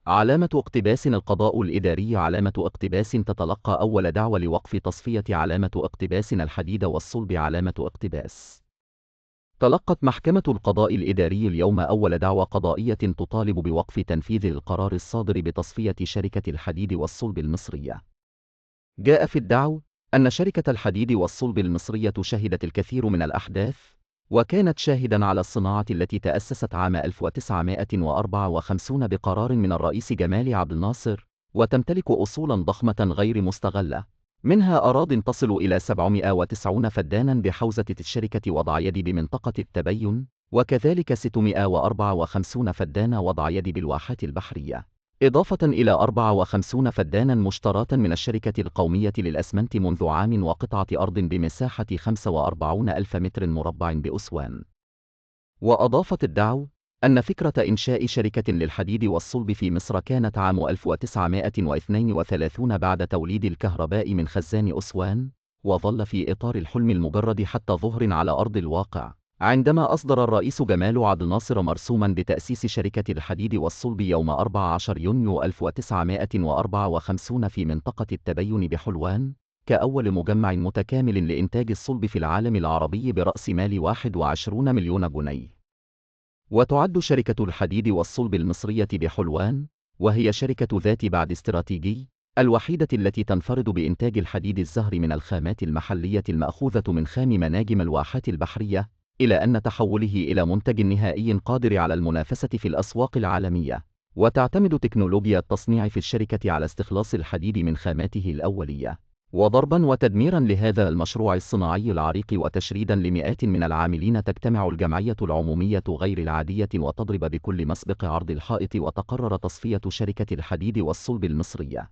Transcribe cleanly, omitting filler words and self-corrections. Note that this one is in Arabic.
علامة اقتباس. القضاء الإداري. علامة اقتباس تتلقى أول دعوى لوقف تصفية. علامة اقتباس. الحديد والصلب. علامة اقتباس. تلقت محكمة القضاء الإداري اليوم أول دعوى قضائية تطالب بوقف تنفيذ القرار الصادر بتصفية شركة الحديد والصلب المصرية. جاء في الدعوى أن شركة الحديد والصلب المصرية شهدت الكثير من الأحداث، وكانت شاهدًا على الصناعة التي تأسست عام 1954 بقرار من الرئيس جمال عبد الناصر، وتمتلك أصولًا ضخمة غير مستغلة، منها أراضٍ تصل إلى 790 فدانًا بحوزة الشركة وضع يد بمنطقة التبين، وكذلك 654 فدان وضع يد بالواحات البحرية، إضافة إلى 54 فدانًا مشتراة من الشركة القومية للأسمنت منذ عام، وقطعة أرض بمساحة 45 ألف متر مربع بأسوان. وأضافت الدعوى أن فكرة إنشاء شركة للحديد والصلب في مصر كانت عام 1932 بعد توليد الكهرباء من خزان أسوان، وظل في إطار الحلم المجرد حتى ظهر على أرض الواقع، عندما أصدر الرئيس جمال عبد الناصر مرسوماً بتأسيس شركة الحديد والصلب يوم 14 يونيو 1954 في منطقة التبين بحلوان، كأول مجمع متكامل لإنتاج الصلب في العالم العربي برأس مال 21 مليون جنيه. وتعد شركة الحديد والصلب المصرية بحلوان، وهي شركة ذات بعد استراتيجي، الوحيدة التي تنفرد بإنتاج الحديد الزهر من الخامات المحلية المأخوذة من خام مناجم الواحات البحرية، إلى أن تحوله إلى منتج نهائي قادر على المنافسة في الأسواق العالمية. وتعتمد تكنولوجيا التصنيع في الشركة على استخلاص الحديد من خاماته الأولية، وضرباً وتدميراً لهذا المشروع الصناعي العريق وتشريداً لمئات من العاملين، تجتمع الجمعية العمومية غير العادية وتضرب بكل مسبق عرض الحائط، وتقرر تصفية شركة الحديد والصلب المصرية.